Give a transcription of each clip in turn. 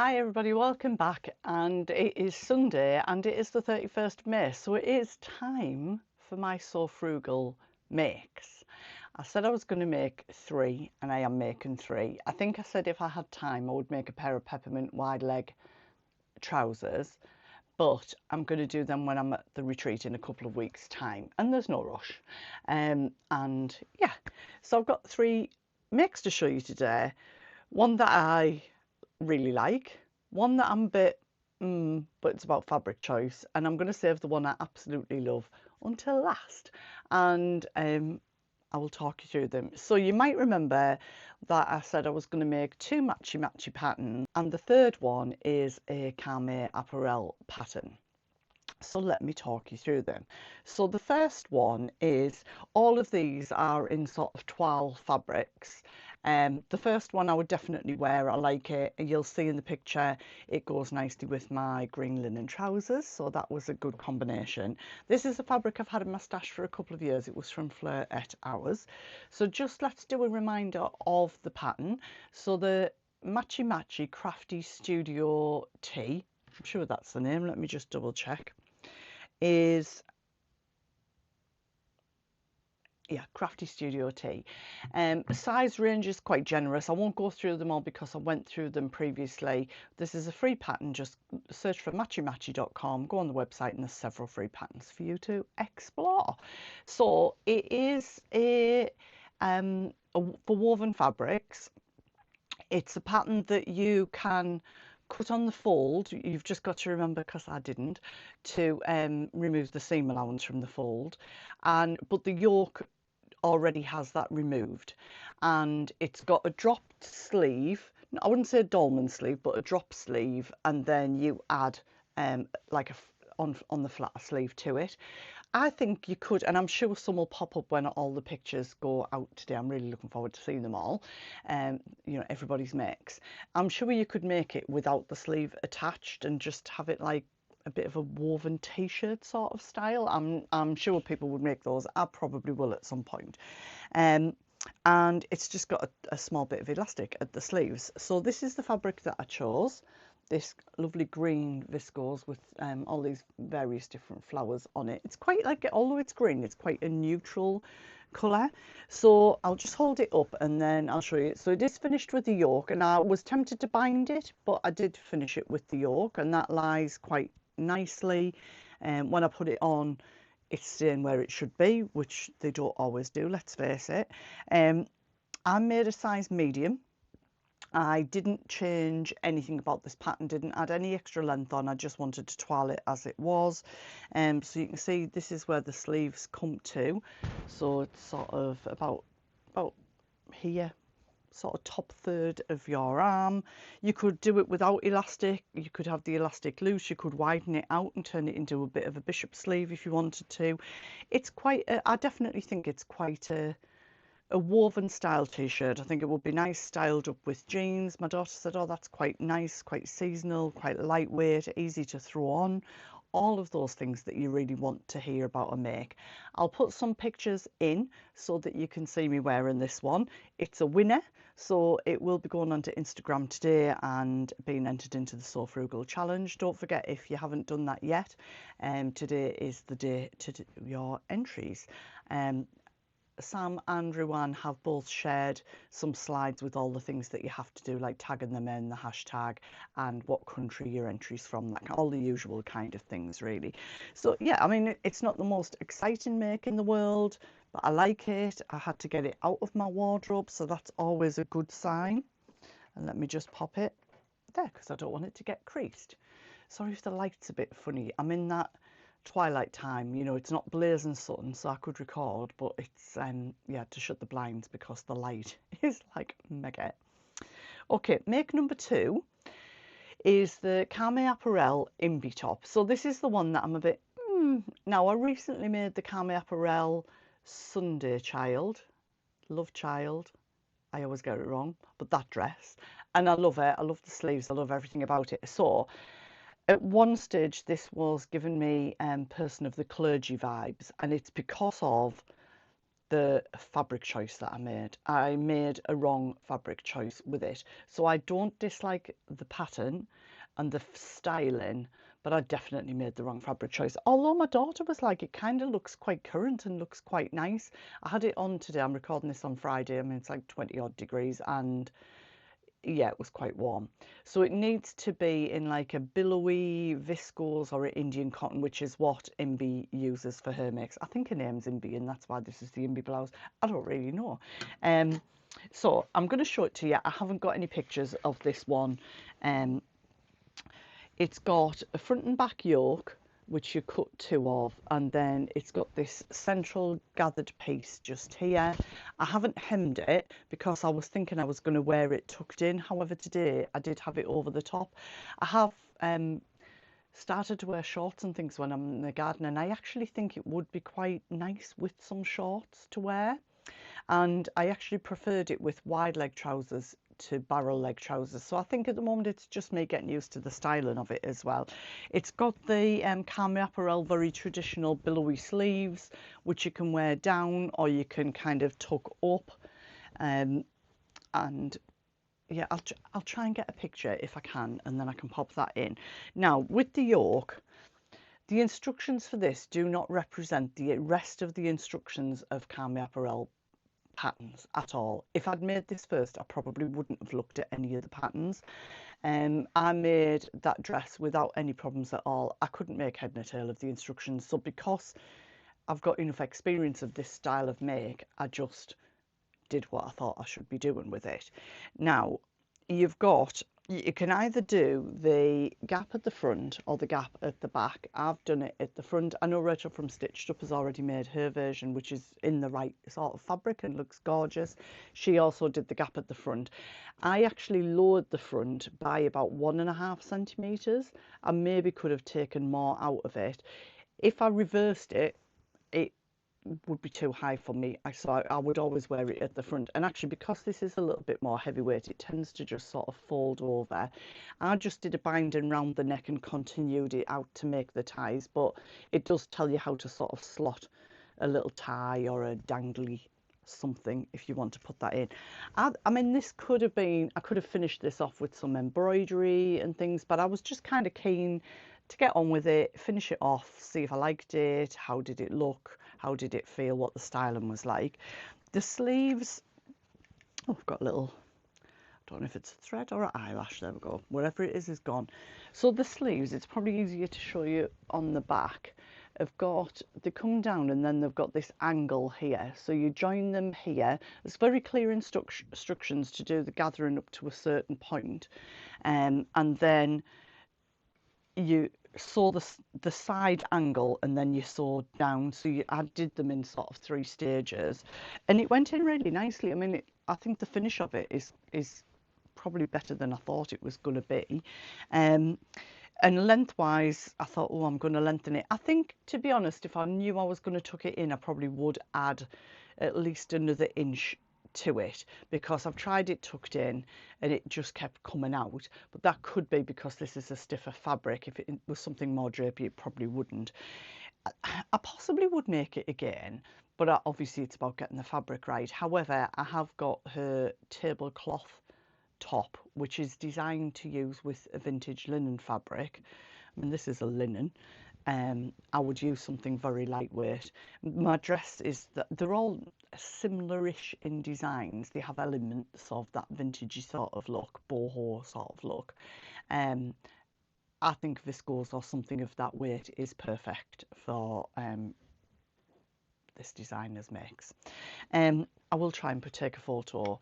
Hi everybody, welcome back, and it is Sunday and it is the 31st of May, so it is time for my Sew Frugal makes. I said I was going to make 3 and I am making 3. I think I said if I had time I would make a pair of peppermint wide leg trousers, but I'm going to do them when I'm at the retreat in a couple of weeks time and there's no rush. And yeah, so I've got 3 makes to show you today. One that I really like, one that I'm a bit but it's about fabric choice, and I'm going to save the one I absolutely love until last, and I will talk you through them. So you might remember that I said I was going to make 2 matchy matchy patterns, and the third one is a Karmme Apparel pattern. So let me talk you through them. So the first one is, all of these are in sort of toile fabrics. The first one I would definitely wear. I like it. You'll see in the picture it goes nicely with my green linen trousers, so that was a good combination. This is a fabric I've had in my stash for a couple of years. It was from Fleur et Hours. So just let's do a reminder of the pattern. So the Matchy Matchy Crafty Studio Tee, I'm sure that's the name, let me just double check, is Crafty Studio Tee. Size range is quite generous. I won't go through them all because I went through them previously. This is a free pattern. Just search for matchymatchy.com, go on the website, and there's several free patterns for you to explore. So it is for woven fabrics. It's a pattern that you can cut on the fold. You've just got to remember, because I didn't, to remove the seam allowance from the fold, but the yoke already has that removed, and it's got a dropped sleeve. I wouldn't say a dolman sleeve, but a drop sleeve, and then you add like on the flat sleeve to it. I think you could, and I'm sure some will pop up when all the pictures go out today. I'm really looking forward to seeing them all. Everybody's makes. I'm sure you could make it without the sleeve attached and just have it like a bit of a woven t-shirt sort of style. I'm sure people would make those. I probably will at some point. And it's just got a small bit of elastic at the sleeves. So this is the fabric that I chose. This lovely green viscose with all these various different flowers on it. It's quite like, although it's green, it's quite a neutral colour. So I'll just hold it up and then I'll show you. So it is finished with the yoke, and I was tempted to bind it, but I did finish it with the yoke, and that lies quite nicely. And when I put it on, it's staying where it should be, which they don't always do, let's face it. I made a size medium. I didn't change anything about this pattern, didn't add any extra length on. I just wanted to toile it as it was. So you can see this is where the sleeves come to. So it's sort of about here, sort of top third of your arm. You could do it without elastic. You could have the elastic loose. You could widen it out and turn it into a bit of a bishop sleeve if you wanted to. It's quite I definitely think it's quite a woven style t-shirt. I think it would be nice styled up with jeans. My daughter said, oh, that's quite nice, quite seasonal, quite lightweight, easy to throw on. All of those things that you really want to hear about a make. I'll put some pictures in so that you can see me wearing this one. It's a winner, so it will be going onto Instagram today and being entered into the Sew Frugal challenge. Don't forget, if you haven't done that yet, today is the day to do your entries. Sam and Ruan have both shared some slides with all the things that you have to do, like tagging them in, the hashtag, and what country your entry's from, like all the usual kind of things, really. So yeah, I mean, it's not the most exciting make in the world, but I like it. I had to get it out of my wardrobe, so that's always a good sign. And let me just pop it there, because I don't want it to get creased. Sorry if the light's a bit funny. I'm in that twilight time, you know, it's not blazing sun, so I could record, but it's yeah, to shut the blinds because the light is like mega. Okay, make number 2 is the Karmme Apparel Imbi top. So this is the one that I'm a bit now. I recently made the Karmme Apparel Sunday Child, Love Child. I always get it wrong, but that dress, and I love it. I love the sleeves. I love everything about it. So at one stage, this was giving me person of the clergy vibes, and it's because of the fabric choice that I made. I made a wrong fabric choice with it. So I don't dislike the pattern and the styling, but I definitely made the wrong fabric choice. Although my daughter was like, it kind of looks quite current and looks quite nice. I had it on today. I'm recording this on Friday. I mean, it's like 20 odd degrees, and yeah, it was quite warm. So it needs to be in like a billowy viscose or an Indian cotton, which is what Imbi uses for her makes. I think her name's Imbi, and that's why this is the Imbi blouse. I don't really know. So I'm going to show it to you. I haven't got any pictures of this one. It's got a front and back yoke, which you cut two of, and then it's got this central gathered piece just here. I haven't hemmed it because I was thinking I was going to wear it tucked in. However, today I did have it over the top. I have started to wear shorts and things when I'm in the garden, and I actually think it would be quite nice with some shorts to wear. And I actually preferred it with wide leg trousers to barrel leg trousers. So I think at the moment it's just me getting used to the styling of it as well. It's got the Karmme Apparel very traditional billowy sleeves, which you can wear down or you can kind of tuck up. And yeah, I'll try and get a picture if I can, and then I can pop that in. Now with the yoke, the instructions for this do not represent the rest of the instructions of Karmme Apparel patterns at all. If I'd made this first, I probably wouldn't have looked at any of the patterns. I made that dress without any problems at all. I couldn't make head nor tail of the instructions. So because I've got enough experience of this style of make, I just did what I thought I should be doing with it. Now, you can either do the gap at the front or the gap at the back. I've done it at the front. I know Rachel from Stitched Up has already made her version, which is in the right sort of fabric and looks gorgeous. She also did the gap at the front. I actually lowered the front by about 1.5 centimeters. I maybe could have taken more out of it. If I reversed it, it would be too high for me. So I would always wear it at the front, and actually because this is a little bit more heavyweight, it tends to just sort of fold over. I just did a binding round the neck and continued it out to make the ties, but it does tell you how to sort of slot a little tie or a dangly something if you want to put that in. I mean, this could have been, I could have finished this off with some embroidery and things, but I was just kind of keen to get on with it, finish it off, see if I liked it, how did it look, how did it feel, what the styling was like. The sleeves, oh, I've got a little, I don't know if it's a thread or an eyelash, there we go, wherever it is gone. So the sleeves, it's probably easier to show you on the back, they come down and then they've got this angle here, so you join them here. There's very clear instructions to do the gathering up to a certain point, and then you saw the side angle and then you saw down. So I did them in sort of 3 stages, and it went in really nicely. I mean, I think the finish of it is probably better than I thought it was going to be. And lengthwise, I thought, oh, I'm going to lengthen it. I think, to be honest, if I knew I was going to tuck it in, I probably would add at least another inch to it, because I've tried it tucked in and it just kept coming out. But that could be because this is a stiffer fabric. If it was something more drapey, it probably wouldn't. I possibly would make it again, but obviously it's about getting the fabric right. However, I have got her tablecloth top, which is designed to use with a vintage linen fabric. I mean, this is a linen. I would use something very lightweight. My dress is that they're all similar-ish in designs. They have elements of that vintagey sort of look, boho sort of look. I think viscose or something of that weight is perfect for this designer's makes. I will try and take a photo.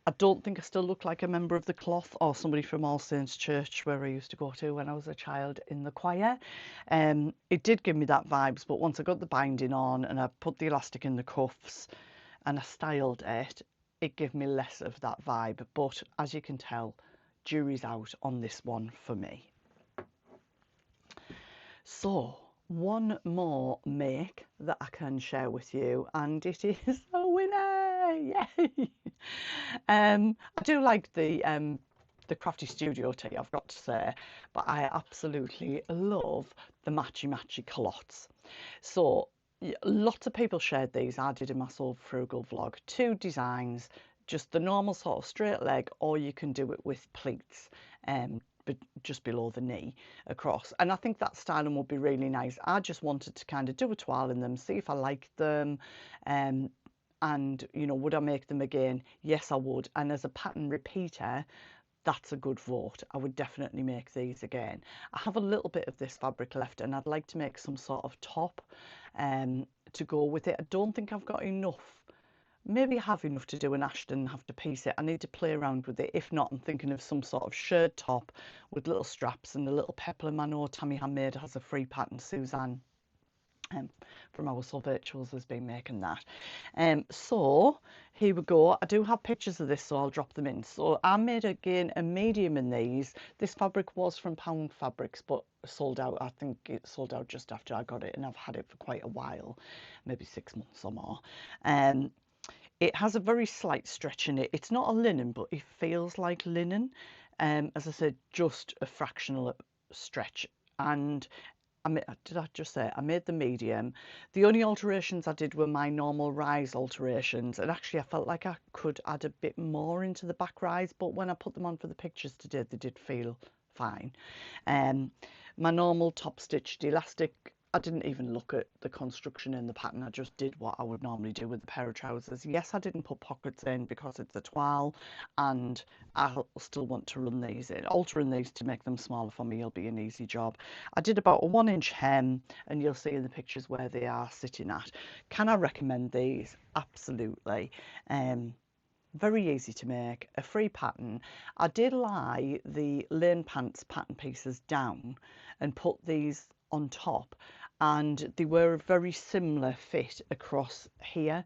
I don't think I still look like a member of the cloth or somebody from All Saints Church, where I used to go to when I was a child in the choir. It did give me that vibes, but once I got the binding on and I put the elastic in the cuffs and I styled it, it gave me less of that vibe. But as you can tell, jury's out on this one for me. So one more make that I can share with you, and it is a winner! Yay! I do like the Crafty Studio tee, I've got to say, but I absolutely love the Matchy Matchy culottes. So Lots of people shared these. I did in my Sew Frugal vlog. Two designs, just the normal sort of straight leg, or you can do it with pleats, but just below the knee across. And I think that styling would be really nice. I just wanted to kind of do a twirl in them, see if I liked them, um, and you know, would I make them again? Yes, I would. And as a pattern repeater, that's a good vote. I would definitely make these again. I have a little bit of this fabric left and I'd like to make some sort of top to go with it. I don't think I've got enough. Maybe I have enough to do an Ashton and have to piece it. I need to play around with it. If not, I'm thinking of some sort of shirt top with little straps and a little peplum. I know Tammy Handmade has a free pattern, Suzanne. From our Sew Virtuals has been making that. So here we go. I do have pictures of this, so I'll drop them in. So I made again a medium in these. This fabric was from Pound Fabrics, but sold out. I think it sold out just after I got it, and I've had it for quite a while, maybe 6 months or more. It has a very slight stretch in it. It's not a linen, but it feels like linen. As I said, just a fractional stretch. And did I just say I made the medium? The only alterations I did were my normal rise alterations, and actually I felt like I could add a bit more into the back rise, but when I put them on for the pictures today, they did feel fine. My normal top stitched elastic, I didn't even look at the construction in the pattern. I just did what I would normally do with a pair of trousers. Yes, I didn't put pockets in because it's a toile, and I'll still want to run these in. Altering these to make them smaller for me will be an easy job. I did about a 1-inch hem, and you'll see in the pictures where they are sitting at. Can I recommend these? Absolutely. Very easy to make, a free pattern. I did lie the Lane Pants pattern pieces down and put these on top, and they were a very similar fit across here.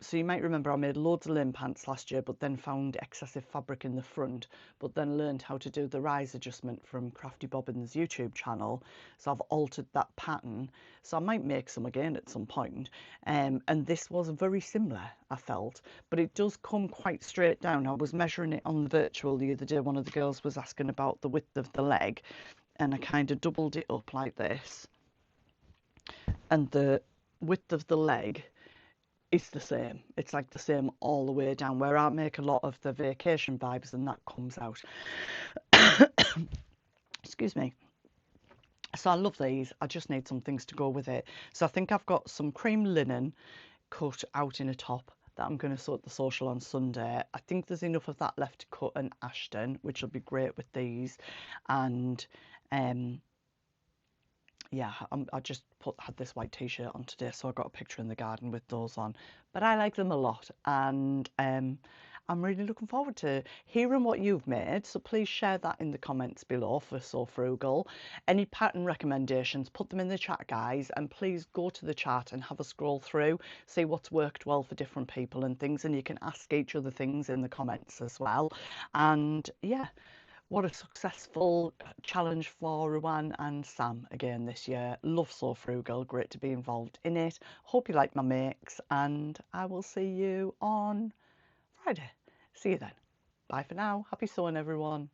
So you might remember I made loads of linen pants last year, but then found excessive fabric in the front, but then learned how to do the rise adjustment from Crafty Bobbin's YouTube channel. So I've altered that pattern. So I might make some again at some point. And this was very similar, I felt, but it does come quite straight down. I was measuring it on the virtual the other day. One of the girls was asking about the width of the leg, and I kind of doubled it up like this, and the width of the leg is the same. It's like the same all the way down, where I make a lot of the vacation vibes and that comes out. Excuse me. So I love these. I just need some things to go with it. So I think I've got some cream linen cut out in a top that I'm going to sew at the social on Sunday. I think there's enough of that left to cut an Ashton, which will be great with these. And yeah, I just had this white t-shirt on today, so I got a picture in the garden with those on. But I like them a lot, and I'm really looking forward to hearing what you've made. So please share that in the comments below for Sew Frugal. Any pattern recommendations, put them in the chat, guys, and please go to the chat and have a scroll through, see what's worked well for different people and things, and you can ask each other things in the comments as well. And yeah, what a successful challenge for Ruan and Sam again this year. Love Sew Frugal, great to be involved in it. Hope you like my makes, and I will see you on Friday. See you then. Bye for now. Happy sewing, everyone.